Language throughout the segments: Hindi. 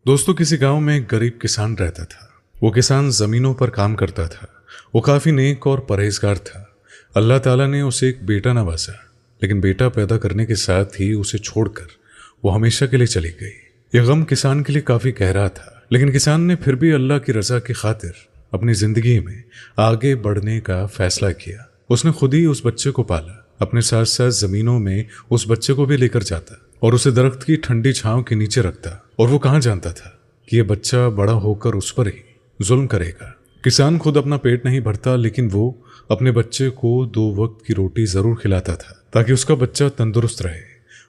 दोस्तों, किसी गांव में एक गरीब किसान रहता था। वो किसान जमीनों पर काम करता था। वो काफी नेक और परहेजगार था। अल्लाह ताला ने उसे एक बेटा नवाजा, लेकिन बेटा पैदा करने के साथ ही उसे छोड़कर वो हमेशा के लिए चली गई। यह गम किसान के लिए काफी गहरा था, लेकिन किसान ने फिर भी अल्लाह की रजा की खातिर अपनी जिंदगी में आगे बढ़ने का फैसला किया। उसने खुद ही उस बच्चे को पाला, अपने साथ साथ जमीनों में उस बच्चे को भी लेकर जाता और उसे दरख्त की ठंडी छांव के नीचे रखता। और वो कहाँ जानता था कि यह बच्चा बड़ा होकर उस पर ही जुल्म करेगा। किसान खुद अपना पेट नहीं भरता, लेकिन वो अपने बच्चे को 2 वक्त की रोटी जरूर खिलाता था ताकि उसका बच्चा तंदुरुस्त रहे।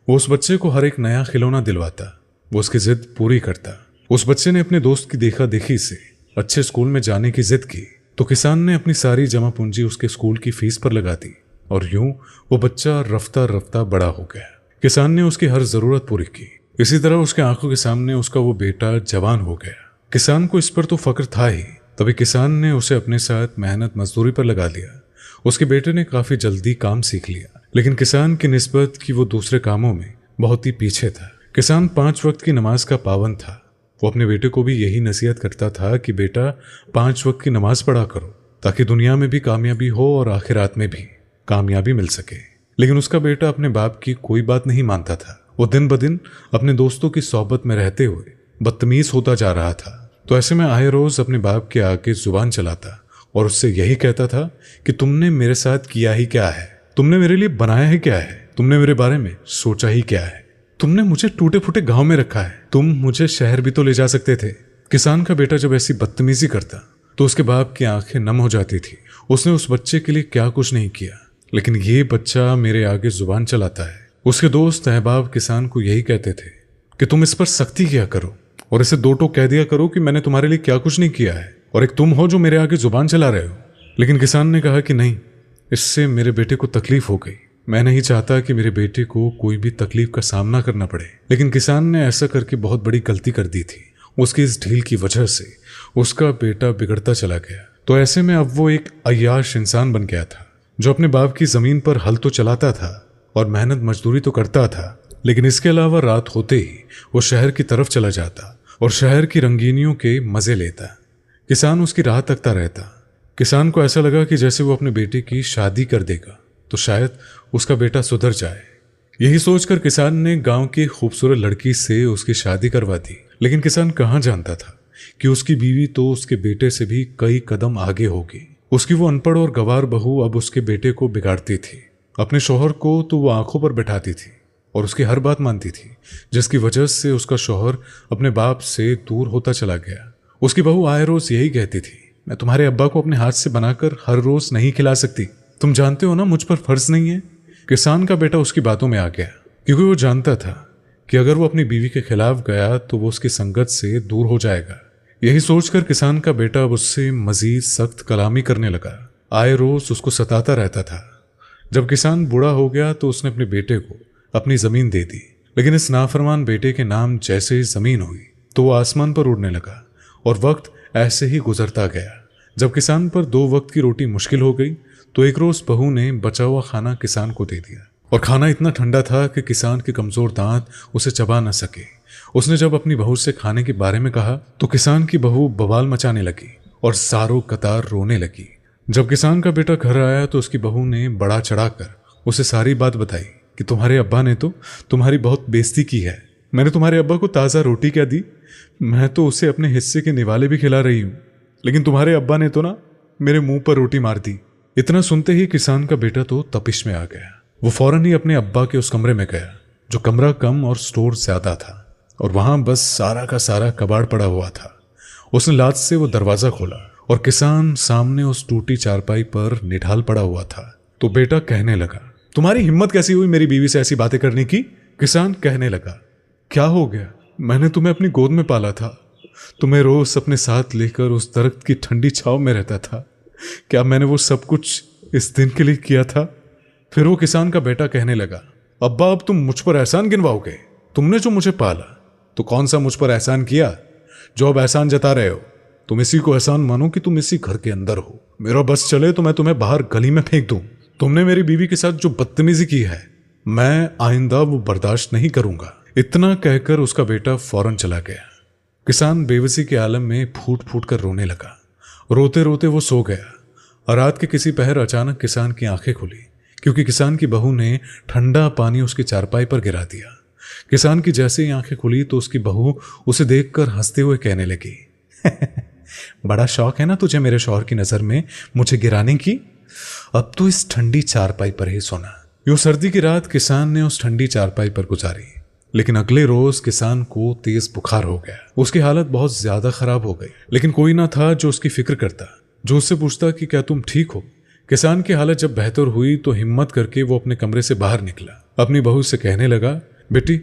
वो उस बच्चे को हर एक नया खिलौना दिलवाता, वो उसकी जिद पूरी करता। उस बच्चे ने अपने दोस्त की देखा देखी से अच्छे स्कूल में जाने की जिद की, तो किसान ने अपनी सारी जमा पूंजी उसके स्कूल की फीस पर लगा दी और यूं वो बच्चा रफ्ता रफ्ता बड़ा हो गया। किसान ने उसकी हर जरूरत पूरी की। इसी तरह उसके आंखों के सामने उसका वो बेटा जवान हो गया। किसान को इस पर तो फक्र था ही, तभी किसान ने उसे अपने साथ मेहनत मजदूरी पर लगा लिया। उसके बेटे ने काफी जल्दी काम सीख लिया, लेकिन किसान की निस्बत कि वो दूसरे कामों में बहुत ही पीछे था। किसान 5 वक्त की नमाज का पाबंद था। वो अपने बेटे को भी यही नसीहत करता था कि बेटा 5 वक्त की नमाज पढ़ा करो, ताकि दुनिया में भी कामयाबी हो और आखिरात में भी कामयाबी मिल सके। लेकिन उसका बेटा अपने बाप की कोई बात नहीं मानता था। वो दिन ब दिन अपने दोस्तों की सोहबत में रहते हुए बदतमीज होता जा रहा था। तो ऐसे में आए रोज अपने बाप के आगे जुबान चलाता और उससे यही कहता था कि तुमने मेरे साथ किया ही क्या है, तुमने मेरे लिए बनाया ही क्या है, तुमने मेरे बारे में सोचा ही क्या है, तुमने मुझे टूटे फूटे गांव में रखा है, तुम मुझे शहर भी तो ले जा सकते थे। किसान का बेटा जब ऐसी बदतमीजी करता तो उसके बाप की आंखें नम हो जाती थी। उसने उस बच्चे के लिए क्या कुछ नहीं किया, लेकिन ये बच्चा मेरे आगे जुबान चलाता है। उसके दोस्त अहबाब किसान को यही कहते थे कि तुम इस पर सख्ती किया करो और इसे 2 टोक कह दिया करो कि मैंने तुम्हारे लिए क्या कुछ नहीं किया है और एक तुम हो जो मेरे आगे जुबान चला रहे हो। लेकिन किसान ने कहा कि नहीं, इससे मेरे बेटे को तकलीफ हो गई। मैं नहीं चाहता कि मेरे बेटे को कोई भी तकलीफ का सामना करना पड़े। लेकिन किसान ने ऐसा करके बहुत बड़ी गलती कर दी थी। उसकी इस ढील की वजह से उसका बेटा बिगड़ता चला गया। तो ऐसे में अब वो एक अय्याश इंसान बन गया था, जो अपने बाप की जमीन पर हल तो चलाता था और मेहनत मजदूरी तो करता था, लेकिन इसके अलावा रात होते ही वो शहर की तरफ चला जाता और शहर की रंगीनियों के मजे लेता। किसान उसकी राह तकता रहता। किसान को ऐसा लगा कि जैसे वो अपने बेटे की शादी कर देगा तो शायद उसका बेटा सुधर जाए। यही सोचकर किसान ने गांव की खूबसूरत लड़की से उसकी शादी करवा दी। लेकिन किसान कहाँ जानता था कि उसकी बीवी तो उसके बेटे से भी कई कदम आगे होगी। उसकी वो अनपढ़ और गंवार बहू अब उसके बेटे को बिगाड़ती थी। अपने शौहर को तो वो आंखों पर बैठाती थी और उसकी हर बात मानती थी, जिसकी वजह से उसका शौहर अपने बाप से दूर होता चला गया। उसकी बहू आए रोज यही कहती थी, मैं तुम्हारे अब्बा को अपने हाथ से बनाकर हर रोज नहीं खिला सकती, तुम जानते हो ना मुझ पर फर्ज नहीं है। किसान का बेटा उसकी बातों में आ गया, क्योंकि वो जानता था कि अगर वो अपनी बीवी के खिलाफ गया तो वो उसकी संगत से दूर हो जाएगा। यही सोचकर किसान का बेटा अब उससे मजीद सख्त कलामी करने लगा। आए रोज उसको सताता रहता था। जब किसान बूढ़ा हो गया तो उसने अपने बेटे को अपनी जमीन दे दी। लेकिन इस नाफरमान बेटे के नाम जैसे ही जमीन हुई तो वो आसमान पर उड़ने लगा और वक्त ऐसे ही गुजरता गया। जब किसान पर 2 वक्त की रोटी मुश्किल हो गई तो एक रोज बहू ने बचा हुआ खाना किसान को दे दिया और खाना इतना ठंडा था कि किसान के कमजोर दांत उसे चबा न सके। उसने जब अपनी बहू से खाने के बारे में कहा तो किसान की बहू बवाल मचाने लगी और सारों कतार रोने लगी। जब किसान का बेटा घर आया तो उसकी बहू ने बड़ा चढ़ाकर उसे सारी बात बताई कि तुम्हारे अब्बा ने तो तुम्हारी बहुत बेइज्जती की है। मैंने तुम्हारे अब्बा को ताज़ा रोटी क्या दी, मैं तो उसे अपने हिस्से के निवाले भी खिला रही हूँ, लेकिन तुम्हारे अब्बा ने तो ना मेरे मुंह पर रोटी मार दी। इतना सुनते ही किसान का बेटा तो तपिश में आ गया। वो फौरन ही अपने अब्बा के उस कमरे में गया, जो कमरा कम और स्टोर ज्यादा था, और वहां बस सारा का सारा कबाड़ पड़ा हुआ था। उसने लात से वो दरवाजा खोला और किसान सामने उस टूटी चारपाई पर निढाल पड़ा हुआ था। तो बेटा कहने लगा, तुम्हारी हिम्मत कैसी हुई मेरी बीवी से ऐसी बातें करने की। किसान कहने लगा, क्या हो गया, मैंने तुम्हें अपनी गोद में पाला था, तुम्हें रोज अपने साथ लेकर उस दरख्त की ठंडी छांव में रहता था, क्या मैंने वो सब कुछ इस दिन के लिए किया था। फिर वो किसान का बेटा कहने लगा, अब्बा अब तुम मुझ पर एहसान गिनवाओगे, तुमने जो मुझे पाला तो कौन सा मुझ पर एहसान किया जो अब एहसान जता रहे हो। तुम इसी को एहसान मानो कि तुम इसी घर के अंदर हो। मेरा बस चले तो मैं तुम्हें बाहर गली में फेंक दूं। तुमने मेरी बीवी के साथ जो बदतमीजी की है मैं आइंदा वो बर्दाश्त नहीं करूंगा। इतना कहकर उसका बेटा फौरन चला गया। किसान बेबसी के आलम में फूट फूट कर रोने लगा। रोते रोते वो सो गया और रात के किसी पहर अचानक किसान की आंखें खुली, क्योंकि किसान की बहू ने ठंडा पानी उसकी चारपाई पर गिरा दिया। किसान की जैसे ही आंखें खुली तो उसकी बहू उसे देखकर हंसते हुए कहने लगी, बड़ा शौक है ना तुझे मेरे शौहर की नजर में मुझे गिराने की, अब तो इस ठंडी चारपाई पर ही सोना। यूं सर्दी की रात किसान ने उस ठंडी चारपाई पर गुजारी, लेकिन अगले रोज किसान को तेज बुखार हो गया। उसकी हालत बहुत ज्यादा खराब हो गई, लेकिन कोई ना था जो उसकी फिक्र करता, जो उससे पूछता कि क्या तुम ठीक हो। किसान की हालत जब बेहतर हुई तो हिम्मत करके वो अपने कमरे से बाहर निकला। अपनी बहू से कहने लगा, बेटी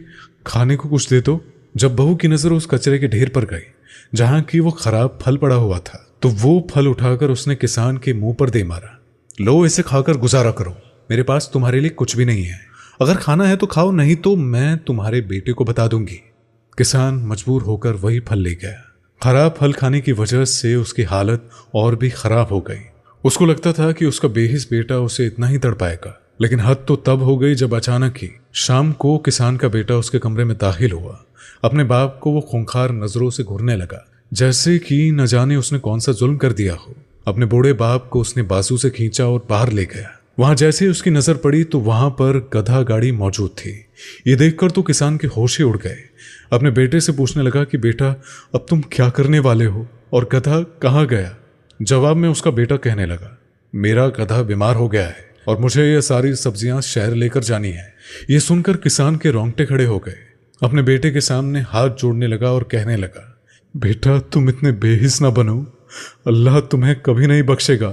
खाने को कुछ दे दो। जब बहू की नजर उस कचरे के ढेर पर गई जहां की वो खराब फल पड़ा हुआ था, तो वो फल उठाकर उसने किसान के मुंह पर दे मारा। लो इसे खाकर गुजारा करो, मेरे पास तुम्हारे लिए कुछ भी नहीं है। अगर खाना है तो खाओ, नहीं तो मैं तुम्हारे बेटे को बता दूंगी। किसान मजबूर होकर वही फल ले गया। खराब फल खाने की वजह से उसकी हालत और भी खराब हो गई। उसको लगता था कि उसका बेहिस बेटा उसे इतना ही तड़पाएगा, लेकिन हद तो तब हो गई जब अचानक ही शाम को किसान का बेटा उसके कमरे में दाखिल हुआ। अपने बाप को वो खूंखार नजरों से घूरने लगा, जैसे कि न जाने उसने कौन सा जुल्म कर दिया हो। अपने बूढ़े बाप को उसने बाजू से खींचा और बाहर ले गया। वहां जैसे ही उसकी नजर पड़ी तो वहां पर गधा गाड़ी मौजूद थी। ये देखकर तो किसान के होश ही उड़ गए। अपने बेटे से पूछने लगा कि बेटा अब तुम क्या करने वाले हो और गधा कहाँ गया। जवाब में उसका बेटा कहने लगा, मेरा गधा बीमार हो गया है और मुझे ये सारी सब्जियां शहर लेकर जानी है। ये सुनकर किसान के रोंगटे खड़े हो गए। अपने बेटे के सामने हाथ जोड़ने लगा और कहने लगा, बेटा तुम इतने बेहिस ना बनो, अल्लाह तुम्हें कभी नहीं बख्शेगा।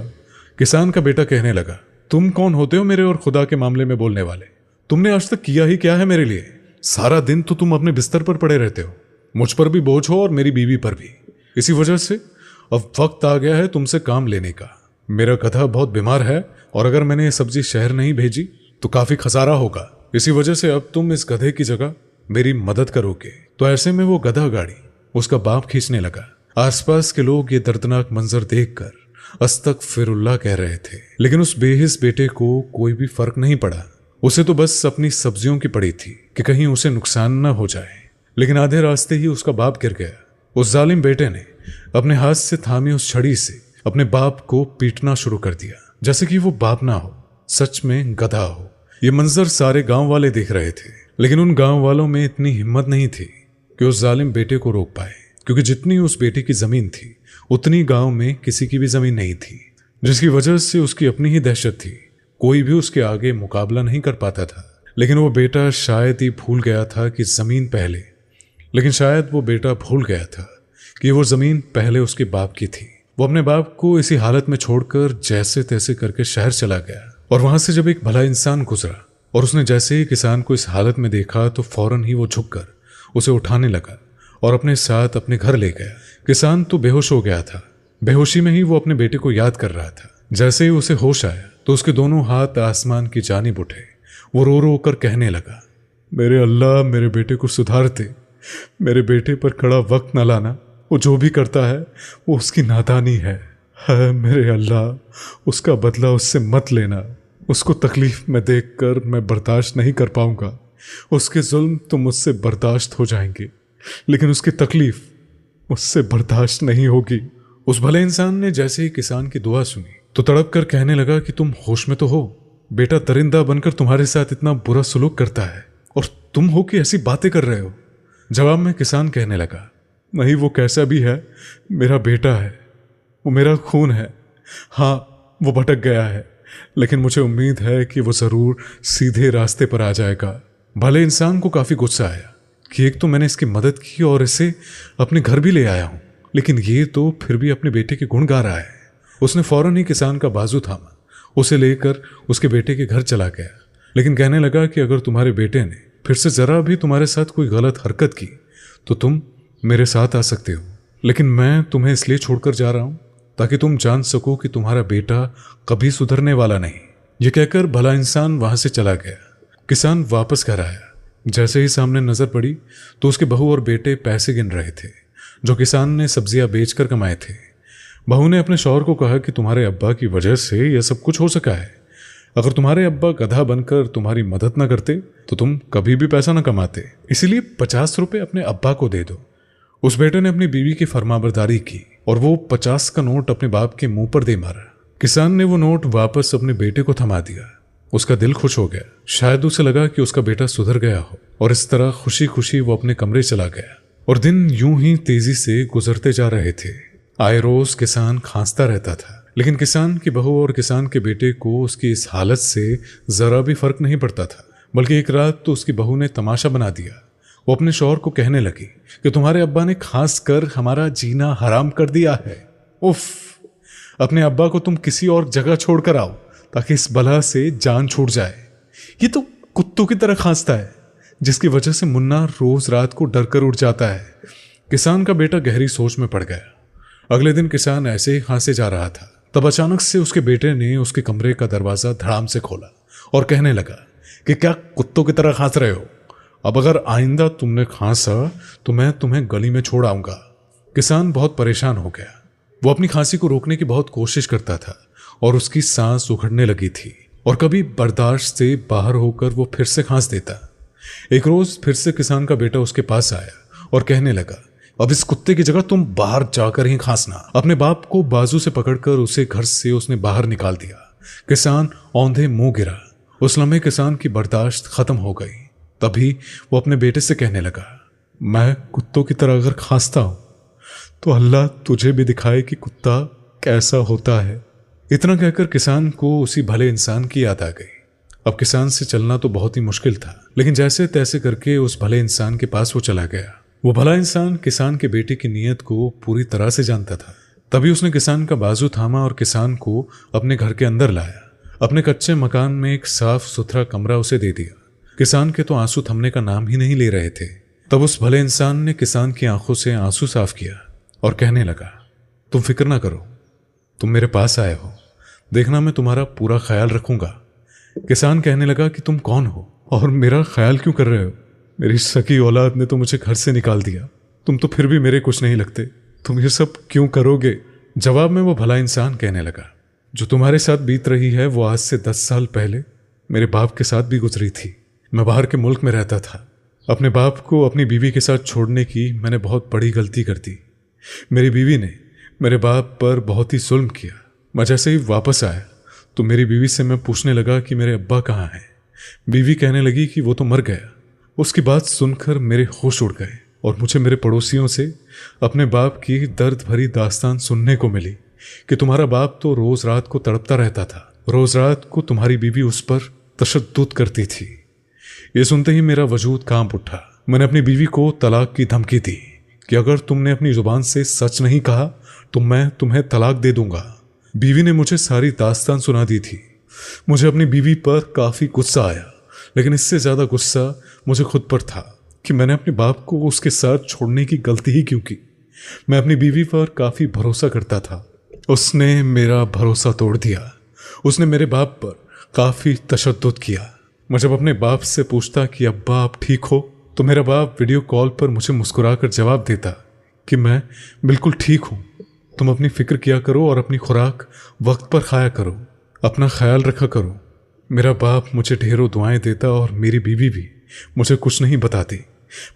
किसान का बेटा कहने लगा, तुम कौन होते हो मेरे और खुदा के मामले में बोलने वाले? तुमने आज तक किया ही क्या है मेरे लिए? सारा दिन तो तुम अपने बिस्तर पर पड़े रहते हो। मुझ पर भी बोझ हो और मेरी बीवी पर भी। इसी वजह से अब वक्त आ गया है तुमसे काम लेने का। मेरा गधा बहुत बीमार है और अगर मैंने ये सब्जी शहर नहीं भेजी तो काफी खसारा होगा। इसी वजह से अब तुम इस गधे की जगह मेरी मदद करोगे। तो ऐसे में वो गधा गाड़ी उसका बाप खींचने लगा। आसपास के लोग ये दर्दनाक मंजर देखकर अस्तगफिरुल्लाह कह रहे थे, लेकिन उस बेहिस बेटे को कोई भी फर्क नहीं पड़ा। उसे तो बस अपनी सब्जियों की पड़ी थी कि कहीं उसे नुकसान न हो जाए। लेकिन आधे रास्ते ही उसका बाप गिर गया। उस जालिम बेटे ने अपने हाथ से थामी उस छड़ी से अपने बाप को पीटना शुरू कर दिया, जैसे कि वो बाप ना हो, सच में गधा हो। ये मंजर सारे गांव वाले देख रहे थे, लेकिन उन गांव वालों में इतनी हिम्मत नहीं थी कि उस जालिम बेटे को रोक पाए, क्योंकि जितनी उस बेटे की जमीन थी उतनी गांव में किसी की भी जमीन नहीं थी, जिसकी वजह से उसकी अपनी ही दहशत थी। कोई भी उसके आगे मुकाबला नहीं कर पाता था। लेकिन वो बेटा शायद ही भूल गया था कि जमीन पहले लेकिन शायद वो बेटा भूल गया था कि वो जमीन पहले उसके बाप की थी। वो अपने बाप को इसी हालत में छोड़कर जैसे तैसे करके शहर चला गया। और वहां से जब एक भला इंसान गुजरा और उसने जैसे ही किसान को इस हालत में देखा तो फौरन ही वो झुककर उसे उठाने लगा और अपने साथ अपने घर ले गया। किसान तो बेहोश हो गया था। बेहोशी में ही वो अपने बेटे को याद कर रहा था। जैसे ही उसे होश आया तो उसके दोनों हाथ आसमान की जानिब उठे। वो रो रो कर कहने लगा, मेरे अल्लाह मेरे बेटे को सुधार दे, मेरे बेटे पर कड़ा वक्त न लाना। वो जो भी करता है वो उसकी नादानी है मेरे अल्लाह उसका बदला उससे मत लेना। उसको तकलीफ में देखकर मैं बर्दाश्त नहीं कर पाऊंगा। उसके जुल्म तो मुझसे बर्दाश्त हो जाएंगे, लेकिन उसकी तकलीफ मुझसे बर्दाश्त नहीं होगी। उस भले इंसान ने जैसे ही किसान की दुआ सुनी तो तड़प कर कहने लगा कि तुम होश में तो हो? बेटा दरिंदा बनकर तुम्हारे साथ इतना बुरा सलूक करता है और तुम हो कि ऐसी बातें कर रहे हो। जवाब में किसान कहने लगा, नहीं वो कैसा भी है मेरा बेटा है, वो मेरा खून है। हाँ वो भटक गया है, लेकिन मुझे उम्मीद है कि वो जरूर सीधे रास्ते पर आ जाएगा। भले इंसान को काफी गुस्सा आया कि एक तो मैंने इसकी मदद की और इसे अपने घर भी ले आया हूं, लेकिन ये तो फिर भी अपने बेटे के गुण गा रहा है। उसने फौरन ही किसान का बाजू थामा, उसे लेकर उसके बेटे के घर चला गया, लेकिन कहने लगा कि अगर तुम्हारे बेटे ने फिर से जरा भी तुम्हारे साथ कोई गलत हरकत की तो तुम मेरे साथ आ सकते हो, लेकिन मैं तुम्हें इसलिए छोड़कर जा रहा हूं ताकि तुम जान सको कि तुम्हारा बेटा कभी सुधरने वाला नहीं। ये कहकर भला इंसान वहां से चला गया। किसान वापस घर आया। जैसे ही सामने नजर पड़ी तो उसके बहू और बेटे पैसे गिन रहे थे जो किसान ने सब्जियां बेचकर कमाए थे। बहू ने अपने शौहर को कहा कि तुम्हारे अब्बा की वजह से यह सब कुछ हो सका है। अगर तुम्हारे अब्बा गधा बनकर तुम्हारी मदद न करते तो तुम कभी भी पैसा न कमाते, इसीलिए 50 रुपए अपने अब्बा को दे दो उस बेटे ने अपनी बीवी की फरमाबरदारी की और वो 50 का नोट अपने बाप के मुंह पर दे मारा। किसान ने वो नोट वापस अपने बेटे को थमा दिया। उसका दिल खुश हो गया। शायद उसे लगा कि उसका बेटा सुधर गया हो और इस तरह खुशी खुशी वो अपने कमरे चला गया। और दिन यूं ही तेजी से गुजरते जा रहे थे। आए रोज किसान खांसता रहता था, लेकिन किसान की बहू और किसान के बेटे को उसकी इस हालत से जरा भी फर्क नहीं पड़ता था। बल्कि एक रात तो उसकी बहू ने तमाशा बना दिया। वो अपने शौहर को कहने लगी कि तुम्हारे अब्बा ने खास कर हमारा जीना हराम कर दिया है। उफ, अपने अब्बा को तुम किसी और जगह छोड़कर आओ ताकि इस बला से जान छूट जाए। ये तो कुत्तों की तरह खांसता है, जिसकी वजह से मुन्ना रोज रात को डर कर उठ जाता है। किसान का बेटा गहरी सोच में पड़ गया। अगले दिन किसान ऐसे ही खांसे जा रहा था, तब अचानक से उसके बेटे ने उसके कमरे का दरवाजा धड़ाम से खोला और कहने लगा कि क्या कुत्तों की तरह खांस रहे हो? अब अगर आइंदा तुमने खांसा तो मैं तुम्हें गली में छोड़ आऊंगा। किसान बहुत परेशान हो गया। वो अपनी खांसी को रोकने की बहुत कोशिश करता था और उसकी सांस उखड़ने लगी थी और कभी बर्दाश्त से बाहर होकर वो फिर से खांस देता। एक रोज फिर से किसान का बेटा उसके पास आया और कहने लगा, अब इस कुत्ते की जगह तुम बाहर जाकर ही खांसना। अपने बाप को बाजू से पकड़कर उसे घर से उसने बाहर निकाल दिया। किसान औंधे मुंह गिरा। उस लम्हे किसान की बर्दाश्त खत्म हो गई। तभी वो अपने बेटे से कहने लगा, मैं कुत्तों की तरह अगर खांसता हूं तो अल्लाह तुझे भी दिखाए कि कुत्ता कैसा होता है। इतना कहकर किसान को उसी भले इंसान की याद आ गई। अब किसान से चलना तो बहुत ही मुश्किल था, लेकिन जैसे तैसे करके उस भले इंसान के पास वो चला गया। वो भला इंसान किसान के बेटे की नीयत को पूरी तरह से जानता था। तभी उसने किसान का बाजू थामा और किसान को अपने घर के अंदर लाया। अपने कच्चे मकान में एक साफ सुथरा कमरा उसे दे दिया। किसान के तो आंसू थमने का नाम ही नहीं ले रहे थे। तब उस भले इंसान ने किसान की आंखों से आंसू साफ किया और कहने लगा, तुम फिक्र ना करो, तुम मेरे पास आए हो, देखना मैं तुम्हारा पूरा ख्याल रखूंगा। किसान कहने लगा कि तुम कौन हो और मेरा ख्याल क्यों कर रहे हो? मेरी सकी औलाद ने तो मुझे घर से निकाल दिया, तुम तो फिर भी मेरे कुछ नहीं लगते, तुम ये सब क्यों करोगे? जवाब में वो भला इंसान कहने लगा, जो तुम्हारे साथ बीत रही है वो आज से 10 साल पहले मेरे बाप के साथ भी गुजरी थी। मैं बाहर के मुल्क में रहता था। अपने बाप को अपनी बीवी के साथ छोड़ने की मैंने बहुत बड़ी गलती कर दी। मेरी बीवी ने मेरे बाप पर बहुत ही जुल्म किया। मैं जैसे ही वापस आया तो मेरी बीवी से मैं पूछने लगा कि मेरे अब्बा कहाँ हैं। बीवी कहने लगी कि वो तो मर गया। उसकी बात सुनकर मेरे होश उड़ गए और मुझे मेरे पड़ोसियों से अपने बाप की दर्द भरी दास्तान सुनने को मिली कि तुम्हारा बाप तो रोज रात को तड़पता रहता था, रोज रात को तुम्हारी बीवी उस पर तशद्दुद करती थी। ये सुनते ही मेरा वजूद कांप उठा। मैंने अपनी बीवी को तलाक की धमकी दी कि अगर तुमने अपनी जुबान से सच नहीं कहा तो मैं तुम्हें तलाक दे दूंगा। बीवी ने मुझे सारी दास्तान सुना दी थी। मुझे अपनी बीवी पर काफी गुस्सा आया, लेकिन इससे ज्यादा गुस्सा मुझे खुद पर था कि मैंने अपने बाप को उसके साथ छोड़ने की गलती ही क्यों की। मैं अपनी बीवी पर काफी भरोसा करता था, उसने मेरा भरोसा तोड़ दिया। उसने मेरे बाप पर काफी तशद्दुद किया। मैं जब अपने बाप से पूछता कि अब्बा आप ठीक हो, तो मेरा बाप वीडियो कॉल पर मुझे मुस्कुराकर जवाब देता कि मैं बिल्कुल ठीक हूँ, तुम अपनी फिक्र किया करो और अपनी खुराक वक्त पर खाया करो, अपना ख्याल रखा करो। मेरा बाप मुझे ढेरों दुआएं देता और मेरी बीवी भी मुझे कुछ नहीं बताती,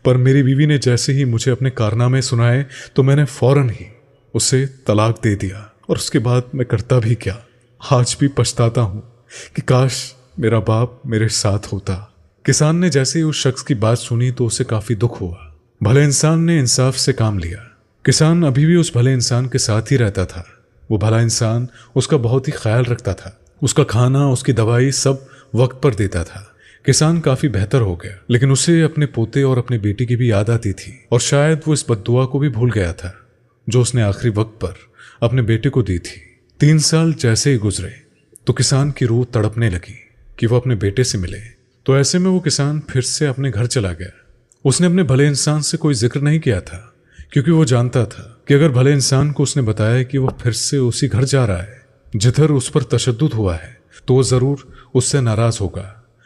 पर मेरी बीवी ने जैसे ही मुझे अपने कारनामे सुनाए तो मैंने फौरन ही उसे तलाक दे दिया। और उसके बाद मैं करता भी क्या, आज भी पछताता हूँ कि काश मेरा बाप मेरे साथ होता। किसान ने जैसे ही उस शख्स की बात सुनी तो उसे काफी दुख हुआ। भले इंसान ने इंसाफ से काम लिया। किसान अभी भी उस भले इंसान के साथ ही रहता था। वो भला इंसान उसका बहुत ही ख्याल रखता था। उसका खाना, उसकी दवाई सब वक्त पर देता था। किसान काफी बेहतर हो गया, लेकिन उसे अपने पोते और अपने बेटी की भी याद आती थी और शायद वो इस बद्दुआ को भी भूल गया था जो उसने आखिरी वक्त पर अपने बेटे को दी थी। 3 साल जैसे ही गुजरे तो किसान की रूह तड़पने लगी कि वो अपने बेटे से मिले। तो ऐसे में वो किसान फिर से अपने घर चला गया। उसने अपने भले इंसान से कोई जिक्र नहीं किया था, क्योंकि वो जानता था कि अगर भले इंसान को उसने बताया कि वो फिर से उसी घर जा रहा है जिधर उस पर तशद्दुद हुआ है, तो वो जरूर उससे नाराज होगा।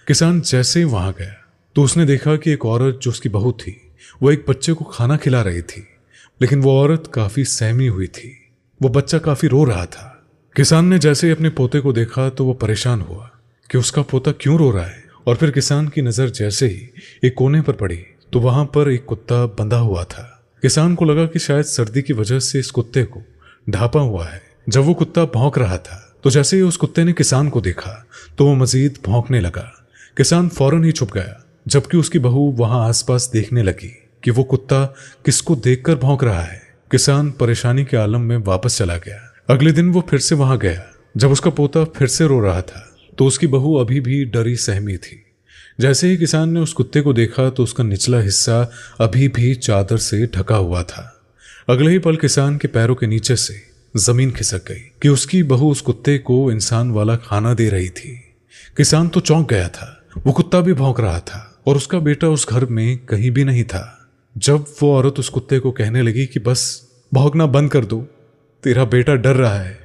किसान जैसे ही वहां गया तो उसने देखा कि एक औरत जो उसकी बहू थी वो एक बच्चे को खाना खिला रही थी, लेकिन वो औरत काफी सहमी हुई थी। वो बच्चा काफी रो रहा था। किसान ने जैसे ही अपने पोते को देखा तो वो परेशान हुआ कि उसका पोता क्यों रो रहा है। और फिर किसान की नजर जैसे ही एक कोने पर पड़ी तो वहां पर एक कुत्ता बंधा हुआ था। किसान को लगा कि शायद सर्दी की वजह से इस कुत्ते को ढापा हुआ है। जब वो कुत्ता भौंक रहा था तो जैसे ही उस कुत्ते ने किसान को देखा तो वो मजीद भौंकने लगा। किसान फौरन ही छुप गया, जबकि उसकी बहू वहां आसपास देखने लगी कि वो कुत्ता किसको देखकर भौंक रहा है। किसान परेशानी के आलम में वापस चला गया। अगले दिन वो फिर से वहां गया। जब उसका पोता फिर से रो रहा था तो उसकी बहू अभी भी डरी सहमी थी। जैसे ही किसान ने उस कुत्ते को देखा तो उसका निचला हिस्सा अभी भी चादर से ढका हुआ था। अगले ही पल किसान के पैरों के नीचे से जमीन खिसक गई कि उसकी बहू उस कुत्ते को इंसान वाला खाना दे रही थी। किसान तो चौंक गया था। वो कुत्ता भी भौंक रहा था और उसका बेटा उस घर में कहीं भी नहीं था। जब वो औरत उस कुत्ते को कहने लगी कि बस भौंकना बंद कर दो, तेरा बेटा डर रहा है,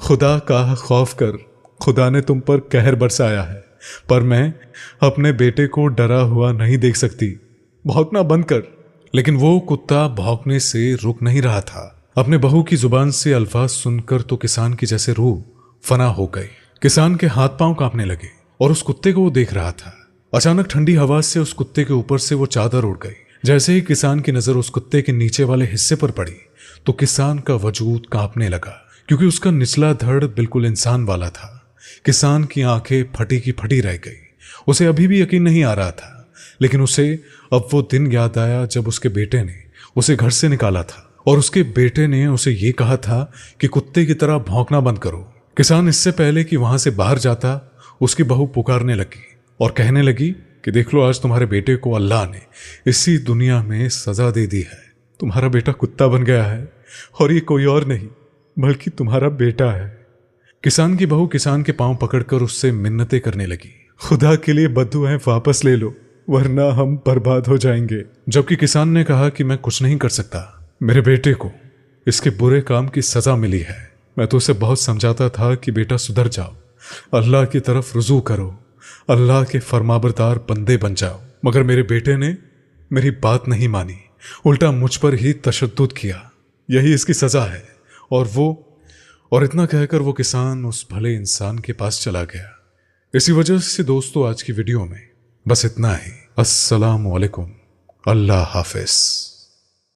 खुदा का खौफ कर, खुदा ने तुम पर कहर बरसाया है, पर मैं अपने बेटे को डरा हुआ नहीं देख सकती, भौंकना बंद कर। लेकिन वो कुत्ता भौंकने से रुक नहीं रहा था। अपने बहू की जुबान से अल्फाज सुनकर तो किसान की जैसे रूह फना हो गई। किसान के हाथ पांव कांपने लगे और उस कुत्ते को वो देख रहा था। अचानक ठंडी हवा से उस कुत्ते के ऊपर से वो चादर उड़ गई। जैसे ही किसान की नजर उस कुत्ते के नीचे वाले हिस्से पर पड़ी तो किसान का वजूद कांपने लगा, क्योंकि उसका निचला धड़ बिल्कुल इंसान वाला था। किसान की आंखें फटी की फटी रह गई। उसे अभी भी यकीन नहीं आ रहा था, लेकिन उसे अब वो दिन याद आया जब उसके बेटे ने उसे घर से निकाला था और उसके बेटे ने उसे ये कहा था कि कुत्ते की तरह भौंकना बंद करो। किसान इससे पहले कि वहां से बाहर जाता, उसकी बहू पुकारने लगी और कहने लगी कि देख लो, आज तुम्हारे बेटे को अल्लाह ने इसी दुनिया में सजा दे दी है। तुम्हारा बेटा कुत्ता बन गया है और ये कोई और नहीं बल्कि तुम्हारा बेटा है। किसान की बहू किसान के पांव पकड़कर उससे मिन्नतें करने लगी, खुदा के लिए बद्दुआएं वापस ले लो वरना हम बर्बाद हो जाएंगे। जबकि किसान ने कहा कि मैं कुछ नहीं कर सकता, मेरे बेटे को इसके बुरे काम की सजा मिली है। मैं तो उसे बहुत समझाता था कि बेटा सुधर जाओ, अल्लाह की तरफ रुजू करो, अल्लाह के फरमाबरदार बंदे बन जाओ, मगर मेरे बेटे ने मेरी बात नहीं मानी, उल्टा मुझ पर ही तशद्दुद किया। यही इसकी सजा है। और इतना कहकर वो किसान उस भले इंसान के पास चला गया। इसी वजह से दोस्तों आज की वीडियो में बस इतना ही। अस्सलाम वालेकुम, अल्लाह हाफिज।